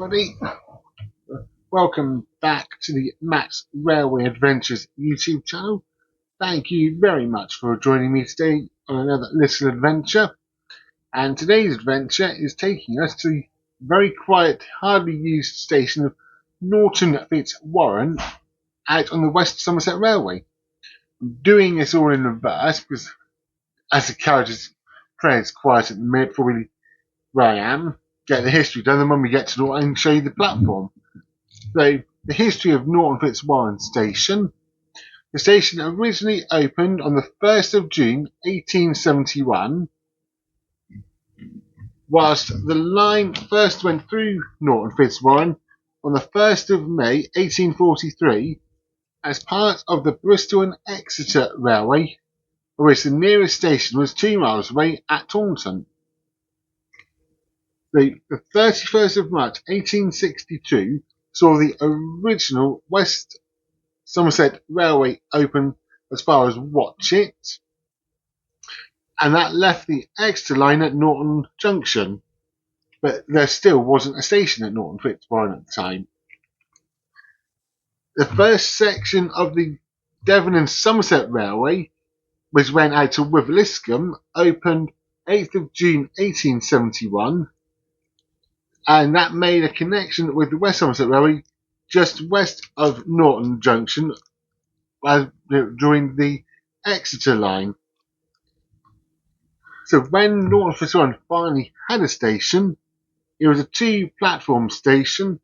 everybody. Welcome back to the Matt's Railway Adventures YouTube channel. Thank you very much for joining me today on another little adventure. And today's adventure is taking us to the very quiet, hardly used station of Norton Fitzwarren out on the West Somerset Railway. I'm doing this all in reverse because as the carriage is fairly quiet at the minute before we where I am, get the history done, and when we get to Norton, I can show you the platform. So, the history of Norton Fitzwarren Station. The station originally opened on the 1st of June 1871, whilst the line first went through Norton Fitzwarren on the 1st of May 1843 as part of the Bristol and Exeter Railway, of which the nearest station was 2 miles away at Taunton. The 31st of March 1862 saw the original West Somerset Railway open as far as Watchet, and that left the Exeter line at Norton Junction, but there still wasn't a station at Norton Fitzwarren at the time. The first section of the Devon and Somerset Railway, which went out to Wiveliscombe, opened 8th of June 1871, and that made a connection with the West Somerset Railway just west of Norton Junction during the Exeter line. So when Norton Fitzwarren finally had a station, it was a 2-platform station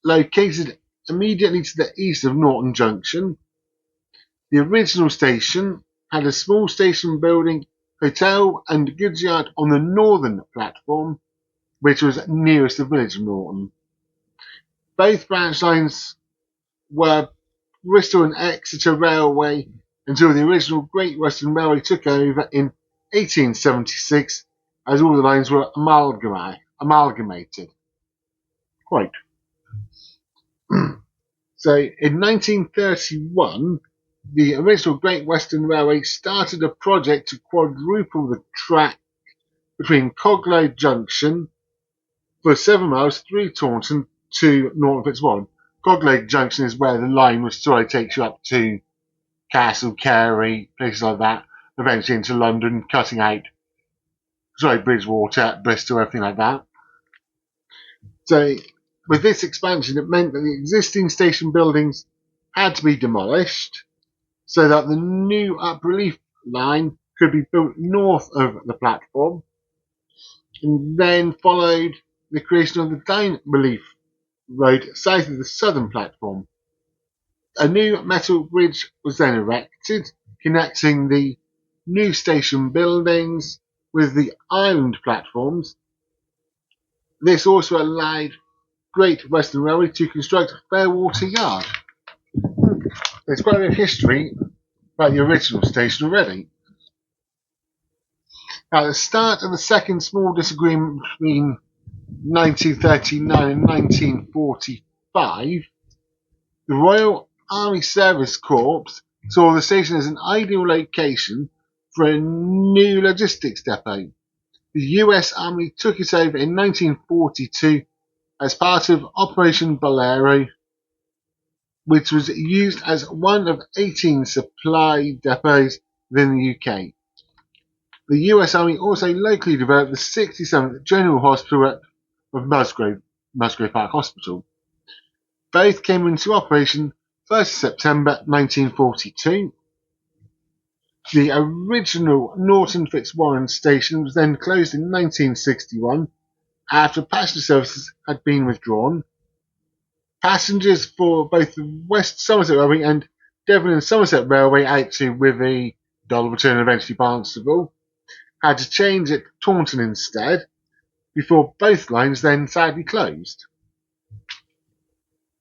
located immediately to the east of Norton Junction. The original station had a small station building, hotel and goods yard on the northern platform, which was nearest the village of Norton. Both branch lines were Bristol and Exeter Railway until the original Great Western Railway took over in 1876, as all the lines were amalgamated. Quite. So in 1931, the original Great Western Railway started a project to quadruple the track between Coglow Junction for 7 miles through Taunton to Norton Fitzwarren. Coglow Junction is where the line was takes you up to Castle, Carey, places like that, eventually into London, cutting out Bridgewater, Bristol, everything like that. So with this expansion, it meant that the existing station buildings had to be demolished so that the new up relief line could be built north of the platform, and then followed the creation of the down relief road south of the southern platform. A new metal bridge was then erected, connecting the new station buildings with the island platforms. This also allowed Great Western Railway to construct Fairwater Yard. There's quite a bit of history about the original station already. At the start of the second small disagreement between 1939 and 1945, the Royal Army Service Corps saw the station as an ideal location for a new logistics depot. The US Army took it over in 1942 as part of Operation Bolero, which was used as one of 18 supply depots within the UK. The US Army also locally developed the 67th General Hospital of Musgrave Park Hospital. Both came into operation 1st September 1942. The original Norton Fitzwarren station was then closed in 1961 after passenger services had been withdrawn. Passengers for both the West Somerset Railway and Devon and Somerset Railway out to Withy, Dulverton and eventually Barnstaple had to change at Taunton instead, before both lines then sadly closed.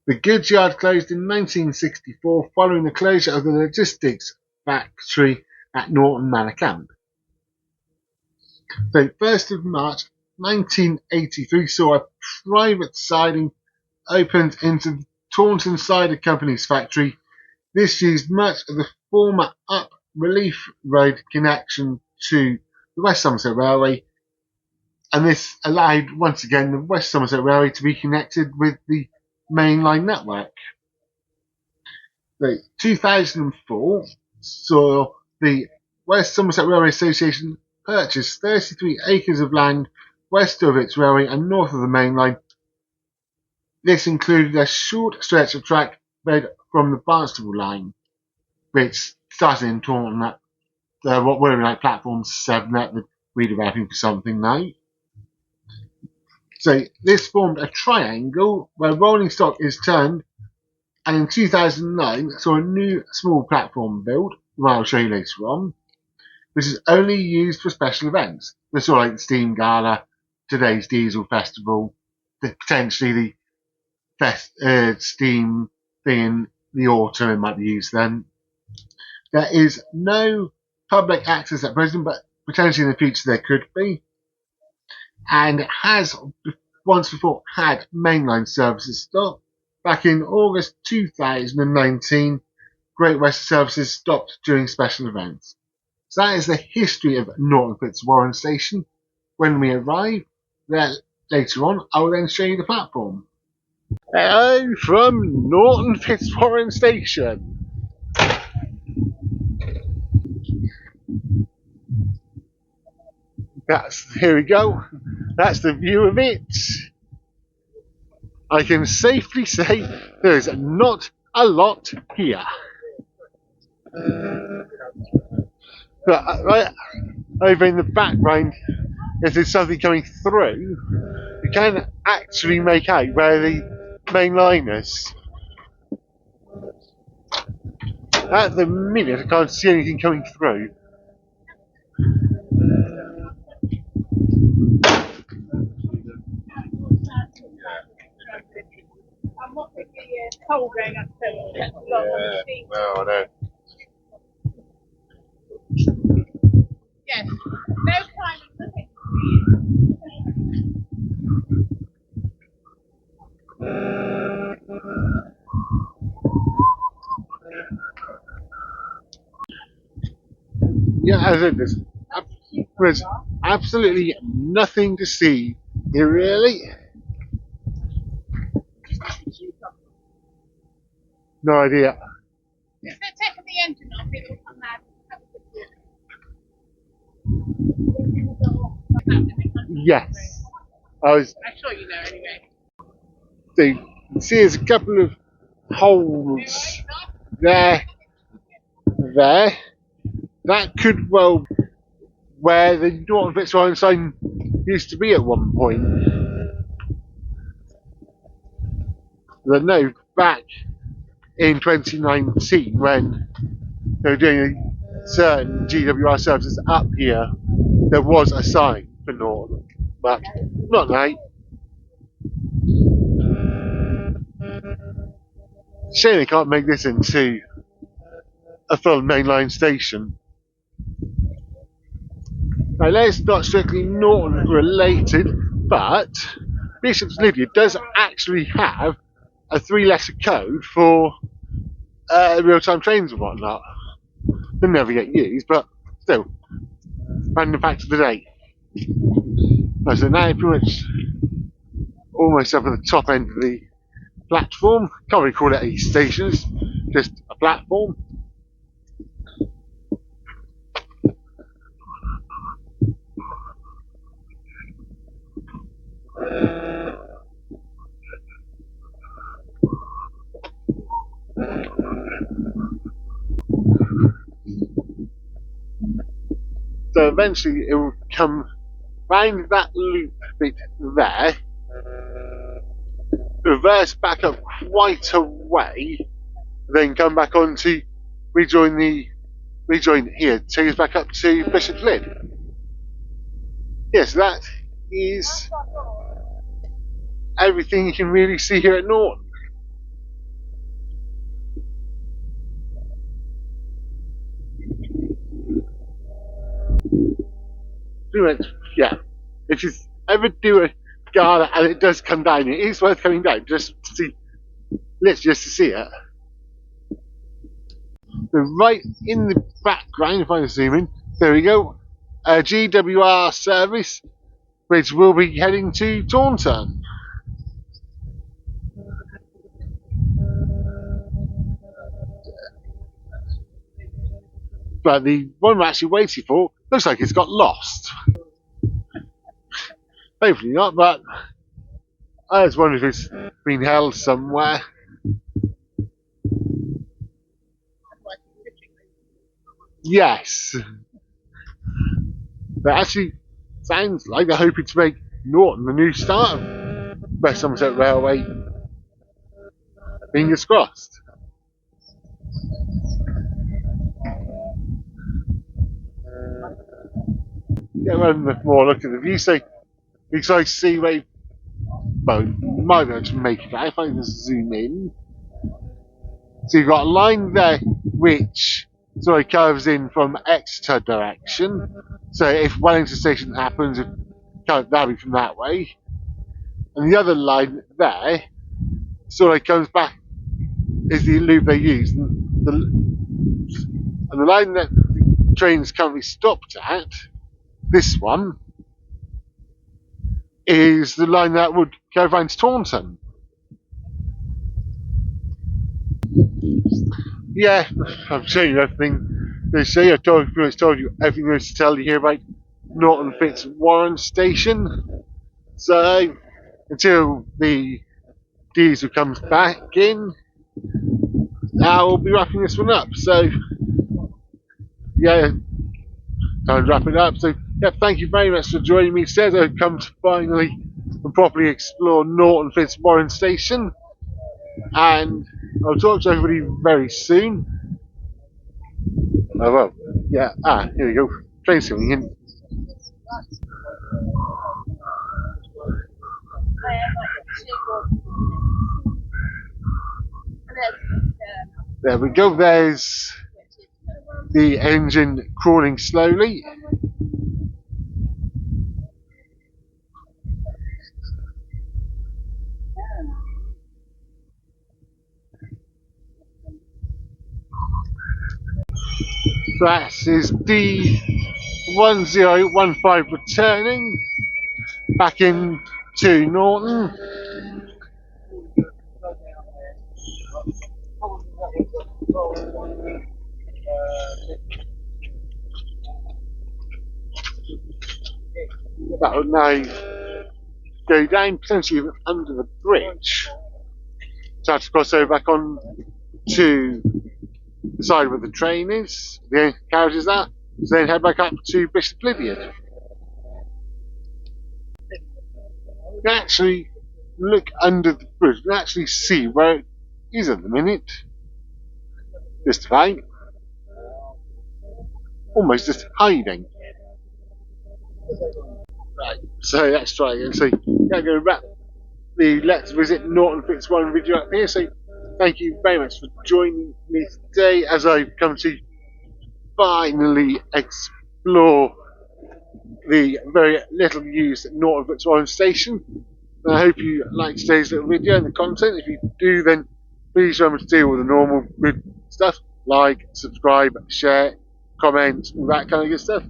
The goods yard closed in 1964 following the closure of the logistics factory at Norton Manor Camp. So 1st of March 1983 saw a private siding opened into the Taunton Cider Company's factory. This used much of the former Up Relief Road connection to the West Somerset Railway and this allowed once again the West Somerset Railway to be connected with the mainline network. The 2004 saw the West Somerset Railway Association purchase 33 acres of land west of its railway and north of the main line. This included a short stretch of track made from the Barnstable line, which started in Taunton at what were like platform 7 that they're redeveloping for something now. So this formed a triangle where rolling stock is turned, and in 2009 saw a new small platform built, which I'll show you later on, which is only used for special events. The sort of like the Steam Gala, today's Diesel Festival, potentially the Steam thing in the autumn, it might be used then. There is no public access at present, but potentially in the future there could be. And it has once before had mainline services stop. Back in August 2019, Great West services stopped during special events. So that is the history of Norton Fitzwarren Station. When we arrive there later on, I will then show you the platform. Hello from Norton Fitzwarren Station. Here we go. That's the view of it. I can safely say there is not a lot here. But right over in the background, if there's something coming through, you can actually make out where the main line is. At the minute, I can't see anything coming through. Well, I know. Yes, no time in the history. Yeah, as I said, there's absolutely nothing to see here, really. No idea. If they're taking the engine off, it will come out. Yes. I'm sure you know anyway. So you can see there's a couple of holes there. That could well where the Norton Fitzwarren sign used to be at one point. I know back in 2019 when they were doing certain GWR services up here, there was a sign for Norton, but not now. Shame they can't make this into a full mainline station. Now, that's not strictly Norton related, but Bishop's Lydia does actually have a 3-letter code for real-time trains and whatnot. They never get used, but still, random fact of the day. So now pretty much almost up at the top end of the platform. Can't really call it a station, it's just a platform. So eventually it will come round that loop bit there, reverse back up quite a way, then come back on to rejoin here, take us back up to Bishop's Lid. Yes, that is everything you can really see here at Norton. Yeah, if you ever do a gala and it does come down, it is worth coming down just to see, literally just to see it. So right in the background, if I zoom in, there we go, a GWR service which will be heading to Taunton. But the one we're actually waiting for looks like it's got lost. Hopefully not, but I was wondering if it's been held somewhere. Yes. But actually, sounds like they're hoping to make Norton the new start of West Somerset Railway. Fingers crossed. Get one more look at the view, so because I see where, well, you might be able to make it out if I just zoom in. So you've got a line there which sort of curves in from Exeter direction. So if Wellington Station happens, that'll be from that way. And the other line there sort of comes back, is the loop they use. And the line that the train is currently stopped at, this one, is the line that would go around to Taunton. Yeah, I've shown you everything they say. I've told you everything there is to tell you here about Norton Fitzwarren Station. So, until the diesel comes back in, I'll be wrapping this one up. So, yeah, time to wrap it up. So, yeah, thank you very much for joining me today as I've come to finally and properly explore Norton Fitzwarren Station. And I'll talk to everybody very soon. Oh well, yeah. Here we go. Train's coming in. There we go. There's the engine crawling slowly. That is D1015 returning back into Norton. That will now go down, potentially even under the bridge. So I have to cross over back on to the side where the train is, the carriage is at, so then head back up to Bishop Lydiard. You can actually look under the bridge, you can actually see where it is at the minute. Just about. Almost just hiding. Right, so let's try again. So I'm going to wrap the Let's Visit Norton Fitzwarren video up here. So thank you very much for joining me today as I've come to finally explore the very little used Norton Fitzwarren Station. And I hope you liked today's little video and the content. If you do, then please remember to do all the normal good stuff, like, subscribe, share, comment, all that kind of good stuff.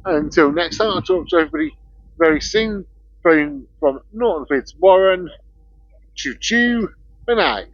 And until next time, I'll talk to everybody very soon. From Norton Fitzwarren, choo choo, for now.